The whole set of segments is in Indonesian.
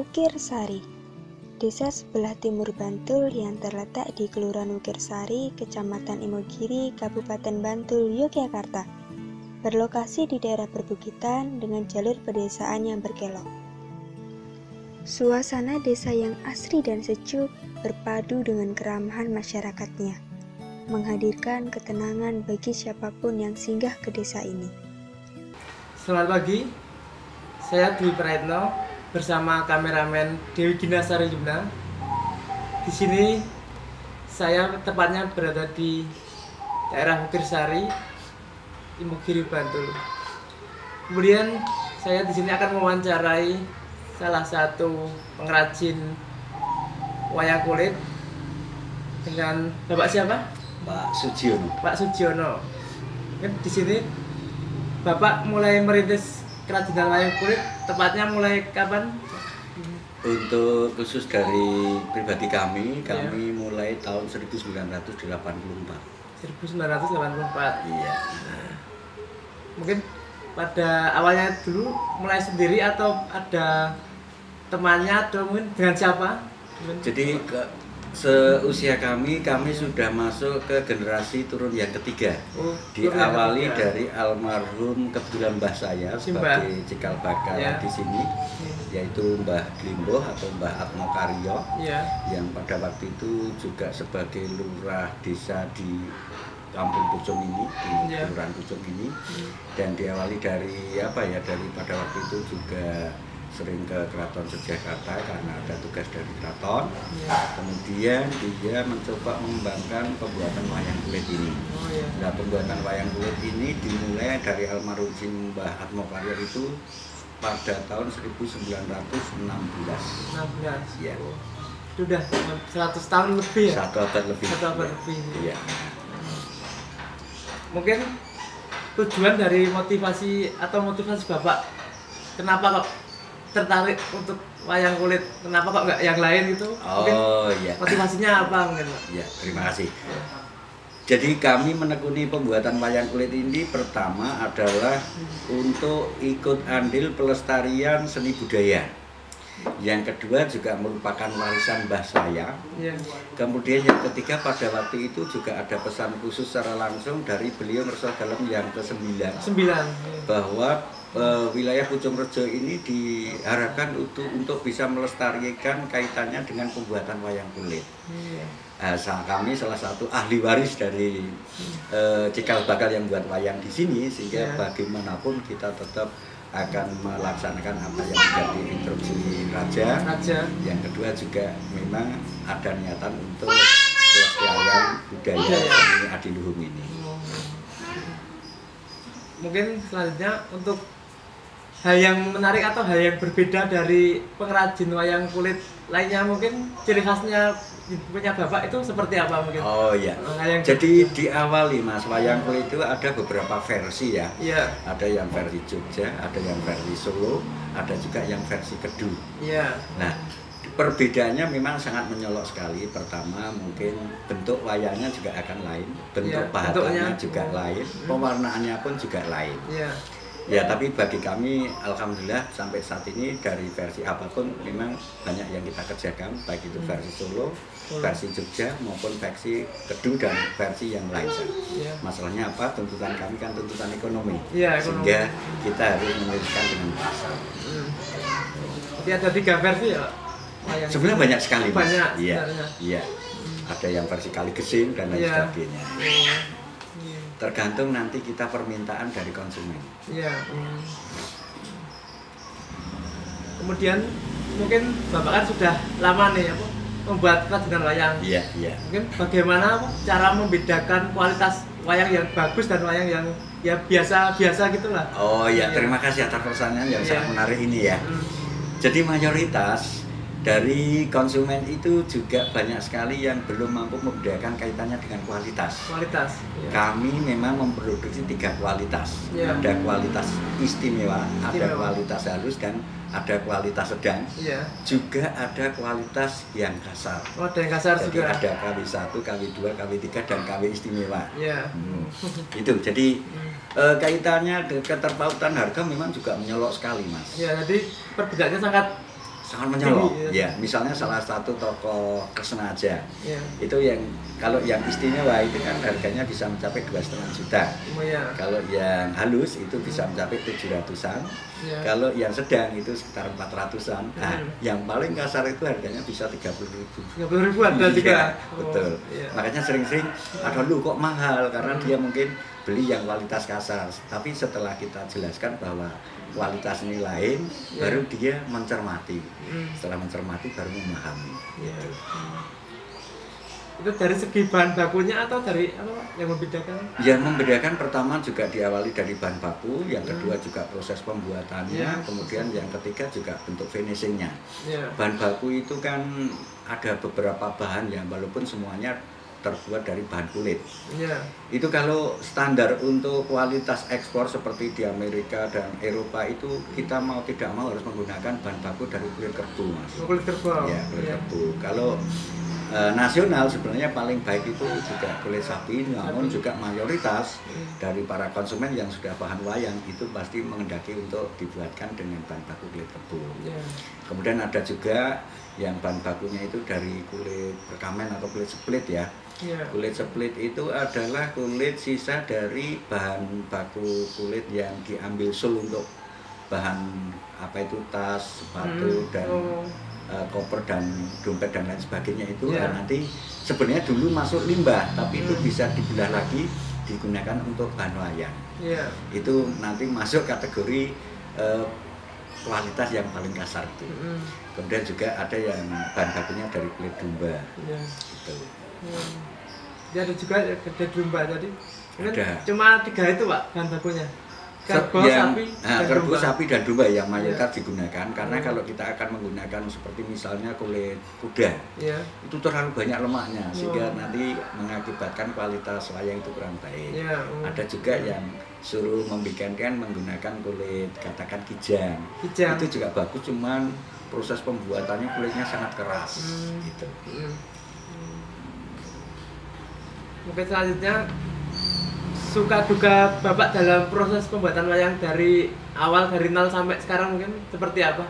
Wukirsari, desa sebelah timur Bantul yang terletak di Kelurahan Wukirsari, Kecamatan Imogiri, Kabupaten Bantul, Yogyakarta. Berlokasi di daerah perbukitan dengan jalur pedesaan yang berkelok. Suasana desa yang asri dan sejuk berpadu dengan keramahan masyarakatnya, menghadirkan ketenangan bagi siapapun yang singgah ke desa ini. Selamat pagi, saya Dwi Praetno bersama kameramen Dewi Ginasari Yumna. Di sini saya tepatnya berada di daerah Wukirsari, Imogiri, Bantul. Kemudian saya di sini akan mewawancarai salah satu pengrajin wayang kulit dengan Bapak siapa? Pak Sujiono. Pak Sujiono. Di sini Bapak mulai merintis kerajinan wayang kulit, tepatnya mulai kapan? Untuk khusus dari pribadi kami mulai tahun 1984. 1984. Iya. Mungkin pada awalnya dulu mulai sendiri atau ada temannya atau mungkin dengan siapa? Jadi seusia kami sudah masuk ke generasi turun yang ketiga. Diawali dari almarhum kebetulan mbah saya sebagai cikal bakal di sini, yaitu Mbah Glimboh atau Mbah Atmo Karyo, yang pada waktu itu juga sebagai lurah desa di Kampung Pucung ini, di Kelurahan Pucung ini, dan diawali dari dari pada waktu itu juga sering ke Keraton Yogyakarta karena ada tugas dari keraton. Kemudian dia mencoba mengembangkan pembuatan wayang kulit ini. Nah, pembuatan wayang kulit ini dimulai dari almarhum Mbah Atmo Karyo itu pada tahun 1916. 16. Ya. Sudah 100 tahun lebih ya? 1 abad lebih. 1 abad lebih. Iya. Mungkin tujuan dari motivasi Bapak, kenapa kok tertarik untuk wayang kulit, kenapa kok nggak yang lain itu? Mungkin motivasinya apa mungkin? Ya, terima kasih. Jadi kami menekuni pembuatan wayang kulit ini pertama adalah untuk ikut andil pelestarian seni budaya. Yang kedua juga merupakan warisan mbah saya. Kemudian yang ketiga pada waktu itu juga ada pesan khusus secara langsung dari beliau Ngerso Dalem yang ke-9 bahwa wilayah Pucung Rejo ini diharapkan untuk bisa melestarikan kaitannya dengan pembuatan wayang kulit. Kami salah satu ahli waris dari cikal bakal yang buat wayang di sini, sehingga bagaimanapun kita tetap akan melaksanakan apa yang menjadi instruksi raja. Yang kedua juga memang ada niatan untuk pelestarian budaya seni adiluhung ini. Mungkin selanjutnya untuk hal yang menarik atau hal yang berbeda dari pengrajin wayang kulit lainnya, mungkin ciri khasnya punya Bapak itu seperti apa mungkin? Oh iya. Jadi diawali Mas, wayang kulit itu ada beberapa versi ya. Ada yang versi Jogja, ada yang versi Solo, ada juga yang versi Kedu. Nah, perbedaannya memang sangat menyolok sekali. Pertama mungkin bentuk wayangnya juga akan lain, bentuk bahannya juga lain, pewarnaannya pun juga lain. Ya, tapi bagi kami alhamdulillah sampai saat ini dari versi apapun memang banyak yang kita kerjakan, baik itu versi Solo, versi Jogja maupun versi Kedu dan versi yang lain. Masalahnya apa? Tuntutan kami kan tuntutan ekonomi, sehingga kita harus menyesuaikan dengan pasar. Jadi ada 3 versi ya? Sebenarnya banyak sekali. Banyak. Iya. Ada yang versi kali gesing dan lain sebagainya. Tergantung nanti kita permintaan dari konsumen. Kemudian mungkin Bapak kan sudah lama nih membuat kerajinan wayang. Mungkin bagaimana cara membedakan kualitas wayang yang bagus dan wayang yang biasa gitulah. Terima kasih atas pertanyaan yang sangat menarik ini ya. Jadi mayoritas dari konsumen itu juga banyak sekali yang belum mampu membedakan kaitannya dengan kualitas. Kami memang memproduksi 3 kualitas. Ada kualitas istimewa, ada kualitas halus, dan ada kualitas sedang. Juga ada kualitas yang kasar. Ada yang kasar. Jadi juga. Ada KW1, KW2, KW3, dan KW istimewa. Itu jadi kaitannya keterpautan harga memang juga menyolok sekali, Mas. Jadi perbedaannya sangat menyolok. Ya, misalnya salah satu toko Kesenaja. Itu yang kalau yang istimewa itu kan harganya bisa mencapai 2,5 juta. Kalau yang halus itu bisa mencapai 700-an. Kalau yang sedang itu sekitar 400-an. Nah, yang paling kasar itu harganya bisa 30.000. 30.000 ada juga. Betul. Makanya sering-sering aduh lu kok mahal karena dia mungkin beli yang kualitas kasar. Tapi setelah kita jelaskan bahwa kualitas ini lain, baru dia mencermati. Setelah mencermati baru memahami. Itu dari segi bahan bakunya atau dari apa yang membedakan? Yang membedakan pertama juga diawali dari bahan baku, yang kedua juga proses pembuatannya, kemudian yang ketiga juga bentuk finishingnya. Bahan baku itu kan ada beberapa bahan yang walaupun semuanya terbuat dari bahan kulit. Itu kalau standar untuk kualitas ekspor seperti di Amerika dan Eropa itu kita mau tidak mau harus menggunakan bahan baku dari kulit kerbau, Mas. Kulit kerbau. Ya, kulit kerbau. Kalau nasional sebenarnya paling baik itu juga kulit sapi, namun juga mayoritas dari para konsumen yang sudah bahan wayang itu pasti menghendaki untuk dibuatkan dengan bahan baku kulit kerbau. Kemudian ada juga yang bahan bakunya itu dari kulit perkamen atau kulit split ya. Kulit split itu adalah kulit sisa dari bahan baku kulit yang diambil sul untuk bahan apa itu tas, sepatu dan koper dan dompet dan lain sebagainya itu nanti sebenarnya dulu masuk limbah tapi itu bisa dibelah lagi digunakan untuk bahan wayang. Itu nanti masuk kategori kualitas yang paling kasar itu. Kemudian juga ada yang bahan bakunya dari kulit domba. Gitu. Ya ada juga kulit domba tadi. Cuma 3 itu Pak bahan bakunya. Kerbau, sapi dan domba yang mayoritas digunakan karena kalau kita akan menggunakan seperti misalnya kulit kuda itu terlalu banyak lemaknya sehingga nanti mengakibatkan kualitas wayang itu kurang baik. Ada juga yang suruh membikinkan menggunakan kulit katakan kijang. Itu juga bagus cuman proses pembuatannya kulitnya sangat keras gitu. Mungkin selanjutnya suka duka Bapak dalam proses pembuatan wayang dari awal dari nol sampai sekarang mungkin seperti apa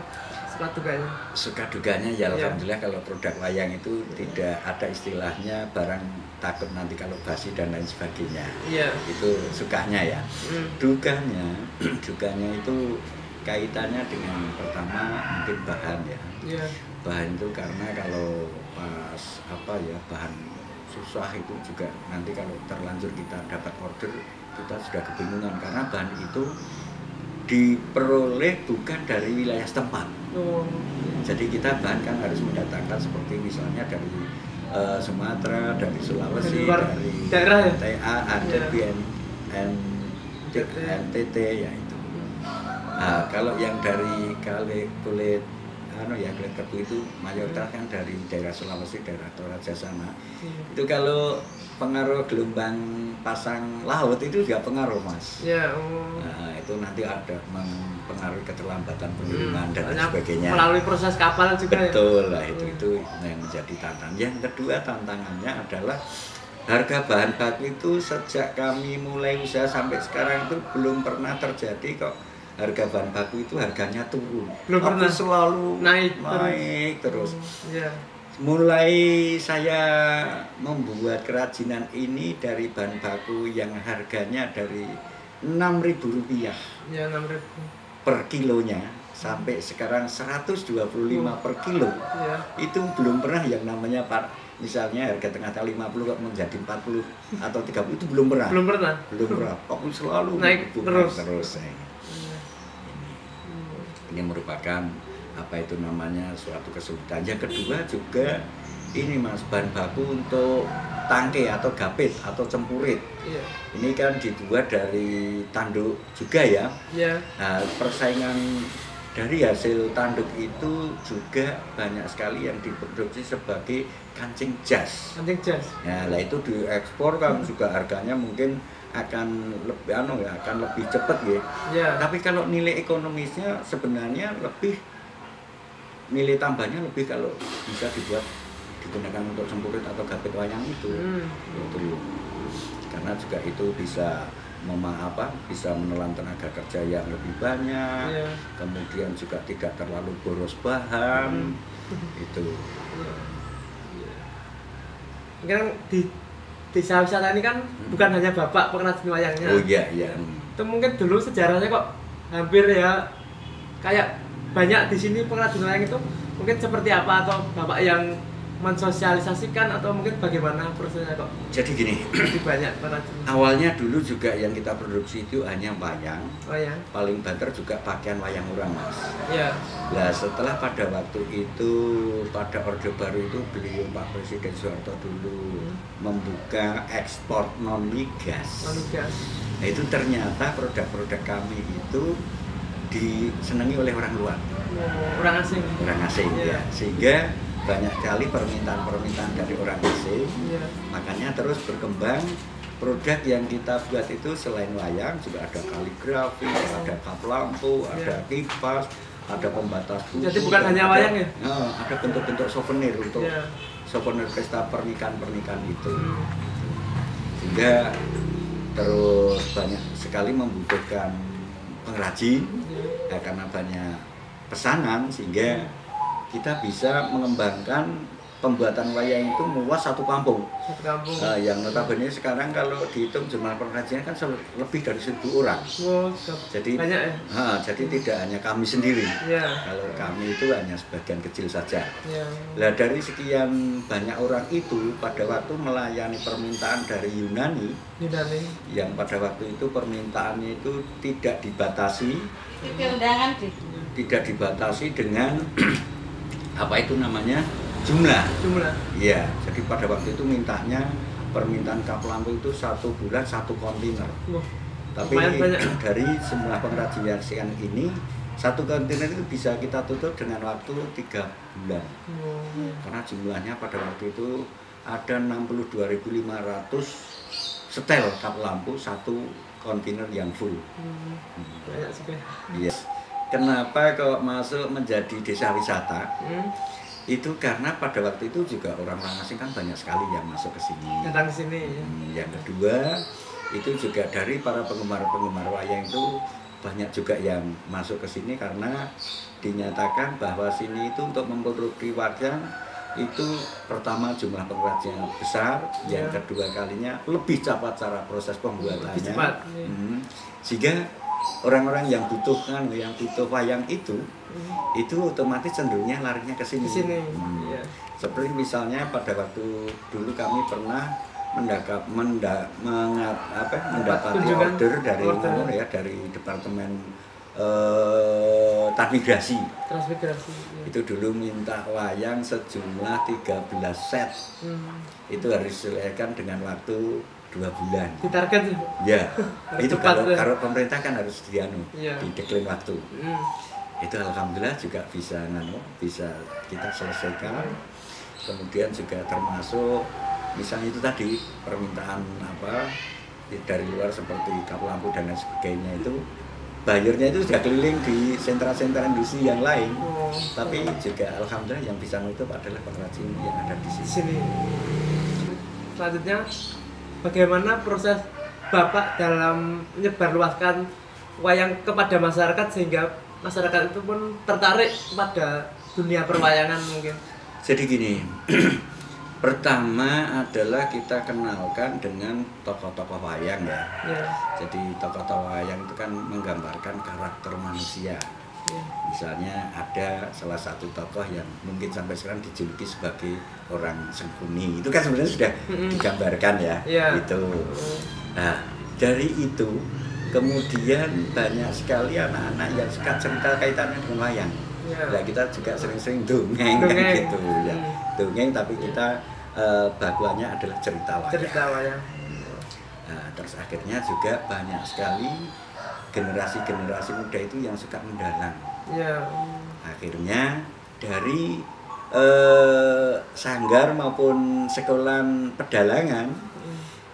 suka dukanya? Suka dukanya ya alhamdulillah kalau produk wayang itu tidak ada istilahnya barang takut nanti kalau basi dan lain sebagainya. Itu sukanya ya. Dukanya itu kaitannya dengan pertama mungkin bahan ya. Bahan itu karena kalau pas bahan susah itu juga nanti kalau terlanjur kita dapat order kita sudah kebingungan karena bahan itu diperoleh bukan dari wilayah setempat. Jadi kita bahan kan harus mendatangkan seperti misalnya dari Sumatera, dari Sulawesi, dari daerah TA, ADB, NTT ya itu. Kalau yang dari kulit kerbau itu mayoritas kan dari daerah Sulawesi, daerah Toraja sana. Itu kalau pengaruh gelombang pasang laut itu juga pengaruh Mas. Nah, itu nanti ada mempengaruhi keterlambatan pengiriman dan sebagainya. Melalui proses kapal juga. Betul lah itu yang menjadi tantangan. Yang kedua tantangannya adalah harga bahan baku itu sejak kami mulai usaha sampai sekarang itu belum pernah terjadi kok harga bahan baku itu harganya turun. Belum pernah selalu naik terus. Mulai saya membuat kerajinan ini dari bahan baku yang harganya dari Rp6.000 per kilonya sampai sekarang 125 per kilo. Itu belum pernah yang namanya misalnya harga tengah 50 kok menjadi 40 atau 30 itu belum pernah. Belum pernah. Kok selalu naik terus. Ini merupakan suatu kesulitan. Yang kedua juga ini Mas, bahan baku untuk tangke atau gapit atau cempurit. Ini kan dibuat dari tanduk juga ya. Nah, persaingan dari hasil tanduk itu juga banyak sekali yang diproduksi sebagai kancing jas. Nah, itu diekspor kan juga harganya mungkin akan lebih cepat ya. Tapi kalau nilai ekonomisnya sebenarnya nilai tambahnya lebih kalau bisa dibuat digunakan untuk sempurit atau gapit wayang itu. Karena juga itu bisa bisa menelan tenaga kerja yang lebih banyak, kemudian juga tidak terlalu boros bahan, itu. Kan di desa wisata ini kan bukan hanya bapak pengrajin wayangnya. Oh iya. Itu mungkin dulu sejarahnya kok hampir ya kayak banyak di sini pengrajin wayang itu mungkin seperti apa, atau bapak yang mensosialisasikan atau mungkin bagaimana prosesnya kok? Jadi gini, lebih banyak pengrajin. Awalnya dulu juga yang kita produksi itu hanya wayang. Paling banter juga pakaian wayang orang, Mas. Iya. Nah, setelah pada waktu itu, pada Orde Baru itu beliau Pak Presiden Soeharto dulu membuka ekspor non migas. Nah, itu ternyata produk-produk kami itu disenangi oleh orang luar. Orang asing. Ya. Sehingga banyak sekali permintaan dari orang asing. Makanya terus berkembang produk yang kita buat itu selain wayang juga ada kaligrafi, ada kap lampu, ada kipas, ada pembatas buku. Jadi bukan hanya wayang ya? Ada bentuk-bentuk souvenir untuk souvenir pesta pernikahan itu. Sehingga terus banyak sekali membutuhkan pengrajin karena banyak pesanan, sehingga kita bisa mengembangkan pembuatan wayang itu meluas satu kampung. Yang notabene sekarang kalau dihitung jumlah pengrajinnya kan lebih dari 1.000 orang. Jadi banyak ya? Jadi tidak hanya kami sendiri. Kalau kami itu hanya sebagian kecil saja. Nah, dari sekian banyak orang itu pada waktu melayani permintaan dari Yunani. Yang pada waktu itu permintaannya itu tidak dibatasi. Tidak dibatasi dengan jumlah. Iya, jadi pada waktu itu permintaan kap lampu itu 1 bulan 1 kontainer. Tapi dari semua pengrajin yang ini 1 kontainer itu bisa kita tutup dengan waktu 3 bulan. Karena jumlahnya pada waktu itu ada 62.500 setel kap lampu 1 kontainer yang full. Banyak sekali. Yes. Kenapa kok masuk menjadi desa wisata? Itu karena pada waktu itu juga orang-orang asing kan banyak sekali yang masuk ke sini. Datang ke sini. Yang kedua, itu juga dari para penggemar wayang itu banyak juga yang masuk ke sini karena dinyatakan bahwa sini itu untuk memproduksi wayang itu pertama jumlah pengrajinnya besar, yang kedua kalinya lebih cepat cara proses pembuatannya. Sehingga orang-orang yang butuh wayang itu otomatis cenderungnya larinya ke sini. Seperti misalnya pada waktu dulu kami pernah mendapati order dari departemen transmigrasi. Itu dulu minta wayang sejumlah 13 set. Itu harus diselesaikan dengan waktu 2 bulan. Ditarget ya. Itu kalau pemerintah kan harus dideklin waktu. Itu alhamdulillah juga bisa kita selesaikan. Kemudian juga termasuk misalnya itu tadi permintaan dari luar seperti kap lampu dan lain sebagainya, itu bayarnya itu sudah keliling di sentra-sentra industri yang lain. Tapi juga alhamdulillah yang bisa nutup adalah pengrajin yang ada di sini. Selanjutnya, bagaimana proses Bapak dalam menyebarluaskan wayang kepada masyarakat sehingga masyarakat itu pun tertarik pada dunia perwayangan mungkin? Jadi gini, pertama adalah kita kenalkan dengan tokoh-tokoh wayang ya. Jadi tokoh-tokoh wayang itu kan menggambarkan karakter manusia. Misalnya ada salah satu tokoh yang mungkin sampai sekarang dijuluki sebagai orang Sengkuni. Itu kan sebenarnya sudah digambarkan ya. Itu. Nah, dari itu kemudian banyak sekali anak-anak yang suka cerita kaitannya dengan wayang. Nah, kita juga sering-sering dongeng gitu ya. Dongeng tapi kita bakuannya adalah cerita wayang. Nah, terus akhirnya juga banyak sekali generasi muda itu yang suka mendalang. Akhirnya dari sanggar maupun sekolah pedalangan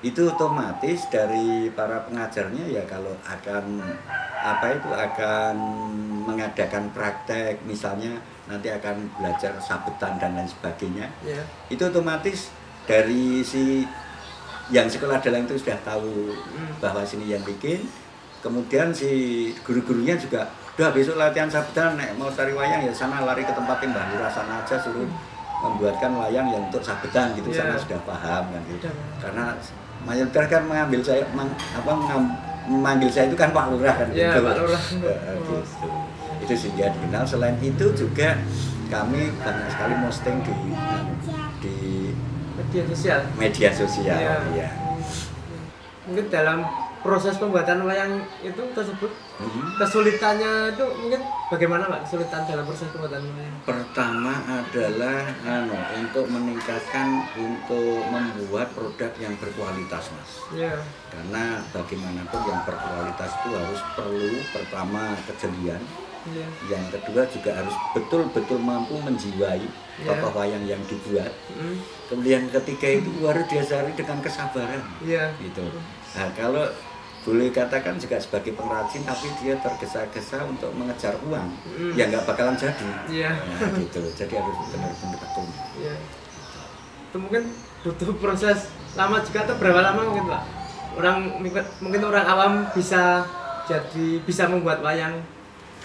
itu otomatis dari para pengajarnya ya kalau akan mengadakan praktek misalnya nanti akan belajar sabetan dan lain sebagainya. Itu otomatis dari si yang sekolah dalang itu sudah tahu bahwa sini yang bikin. Kemudian si guru-gurunya juga, udah besok latihan sabetan, mau cari wayang ya sana lari ke tempat Mbah Lurah sana aja, suruh membuatkan wayang yang untuk sabetan gitu. Sana sudah paham kan gitu. Karena mayoritas kan mengambil saya memanggil saya itu kan Pak Lurah kan gitu. Pak Lurah. Gitu. Itu sehingga dikenal. Selain itu juga kami banyak sekali posting di media sosial. Iya. Mungkin dalam proses pembuatan wayang itu tersebut kesulitannya itu mungkin bagaimana Pak, kesulitan dalam proses pembuatan wayang? Pertama adalah untuk meningkatkan, untuk membuat produk yang berkualitas Mas. Karena bagaimanapun yang berkualitas itu harus perlu pertama kejelian, yang kedua juga harus betul-betul mampu menjiwai tokoh wayang yang dibuat. Kemudian ketiga itu harus diasari dengan kesabaran. Gitu. Nah, kalau boleh katakan juga sebagai pengrajin tapi dia tergesa-gesa untuk mengejar uang, ya nggak bakalan jadi. Nah, gitu. Jadi harus benar-benar tekun. Itu mungkin butuh proses lama juga, atau berapa lama mungkin Pak? Mungkin orang awam bisa membuat wayang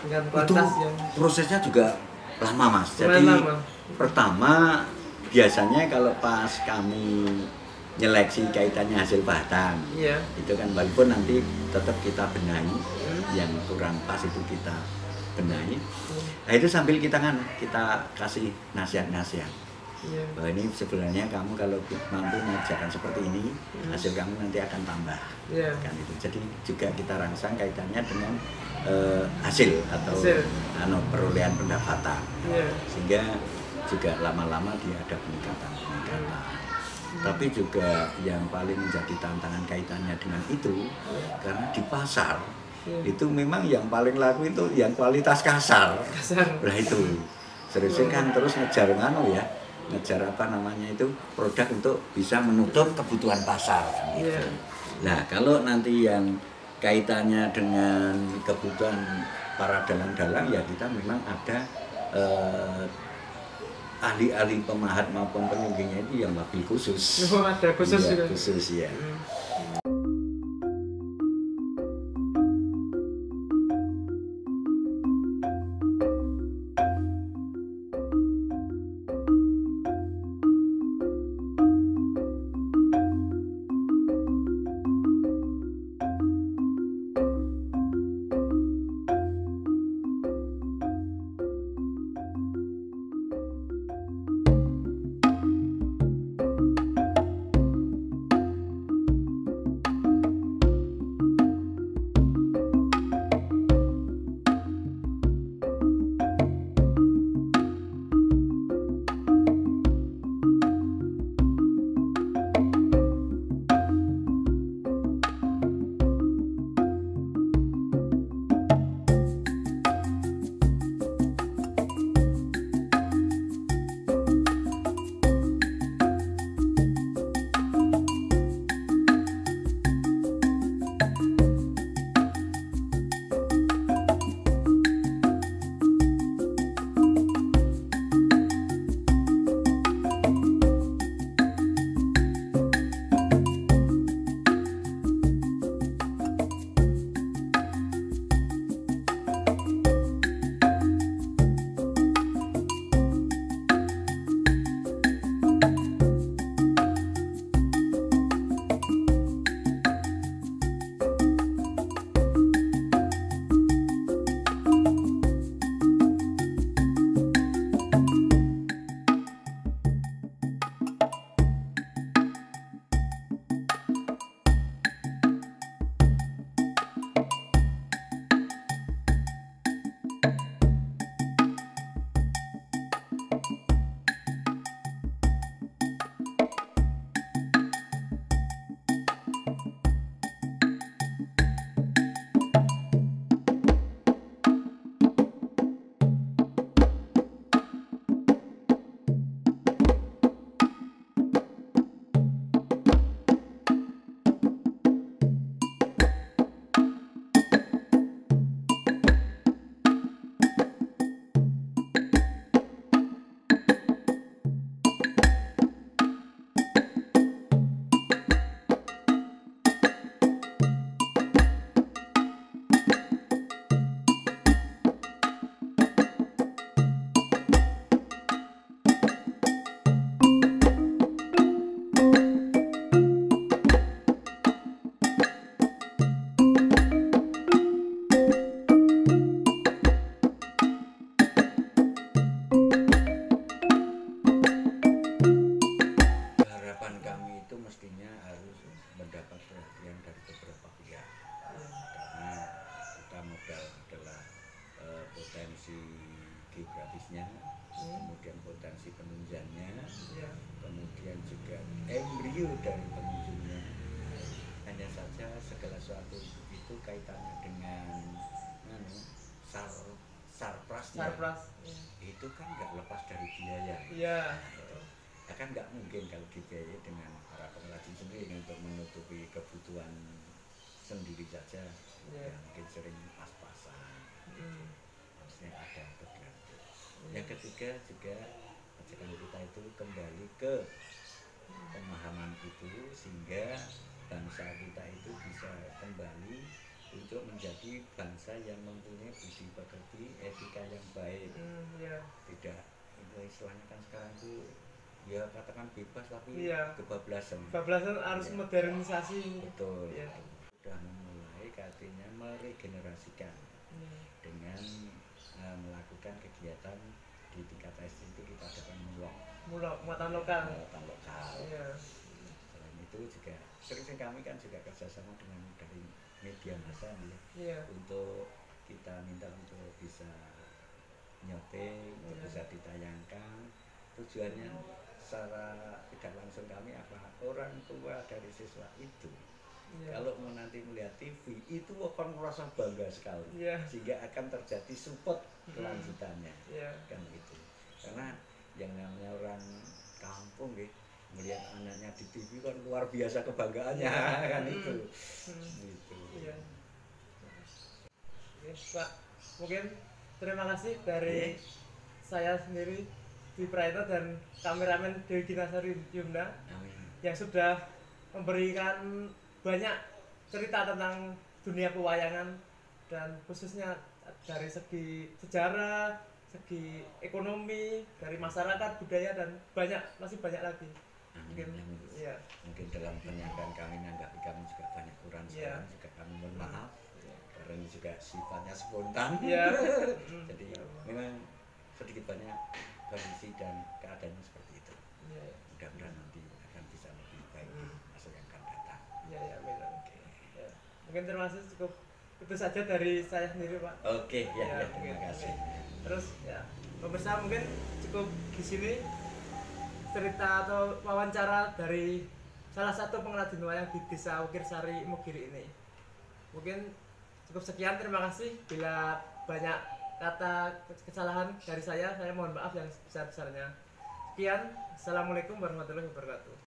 dengan kualitas yang prosesnya juga lama Mas. Jadi pertama biasanya kalau pas kami nyeleksi kaitannya hasil pahatan, itu kan walaupun nanti tetap kita benahi, yang kurang pas itu kita benahi. Nah itu sambil kita kasih nasihat-nasihat bahwa ini sebenarnya kamu kalau mampu mengerjakan seperti ini, hasil kamu nanti akan tambah. Kan itu. Jadi juga kita rangsang kaitannya dengan hasil atau perolehan pendapatan, sehingga juga lama-lama dia ada peningkatan. Tapi juga yang paling menjadi tantangan kaitannya dengan itu, karena di pasar itu memang yang paling laku itu yang kualitas kasar. Nah itu seriusnya kan terus ngejar ngejar produk untuk bisa menutup kebutuhan pasar gitu. Nah kalau nanti yang kaitannya dengan kebutuhan para dalang-dalang, ya kita memang ada ahli-ahli pemahat maupun penyunggingnya itu yang wabil khusus. Ada khusus juga. Khusus ya. harus mendapat perhatian dari beberapa pihak. Karena kita modal adalah potensi geografisnya, kemudian potensi penunjangnya, kemudian juga embrio dari pengunjungnya. Hanya saja segala sesuatu itu kaitannya dengan sarprasnya, itu kan nggak lepas dari biaya. Ya kan nggak mungkin kalau dibiayai dengan para pengrajin sendiri untuk menutupi kebutuhan sendiri saja. Ya mungkin sering pas-pasan, maksudnya ada tergantung. Yang ketiga juga ajakan kita itu kembali ke pemahaman itu, sehingga bangsa kita itu bisa kembali untuk menjadi bangsa yang mempunyai budi pekerti, etika yang baik. Tidak, itu istilahnya kan sekarang itu ya katakan bebas tapi kebablasan harus modernisasi. Betul. Sudah memulai artinya meregenerasikan dengan melakukan kegiatan di tingkat SD itu kita adakan muatan lokal. Selain itu juga sering kami kan juga kerjasama dengan dari media massa untuk kita minta untuk bisa nyoting, untuk bisa ditayangkan. Tujuannya secara tidak langsung kami apa, orang tua dari siswa itu kalau mau nanti melihat TV itu akan merasa bangga sekali, sehingga akan terjadi support kelanjutannya, kan gitu. Karena yang namanya orang kampung melihat anaknya di TV kan luar biasa kebanggaannya, kan itu. Gitu. Pak, mungkin terima kasih dari saya sendiri di Praetno dan kameramen Dewi Ginasari Yumna yang sudah memberikan banyak cerita tentang dunia pewayangan dan khususnya dari segi sejarah, segi ekonomi, dari masyarakat, budaya, dan masih banyak lagi. Mungkin dalam penyampaian kami menanggapi kami juga banyak kurang, juga kami mohon maaf karena ini juga sifatnya spontan. Jadi memang sedikit banyak kondisi dan keadaannya seperti itu. Mudah-mudahan nanti akan bisa lebih baik masa yang akan datang. Mungkin terima kasih, cukup itu saja dari saya sendiri, Pak. Terima kasih. Terus pemirsa, mungkin cukup di sini cerita atau wawancara dari salah satu pengrajin wayang di Desa Wukirsari Imogiri ini. Mungkin cukup sekian, terima kasih. Bila banyak kata kesalahan dari saya mohon maaf yang sebesar-besarnya. Sekian, assalamualaikum warahmatullahi wabarakatuh.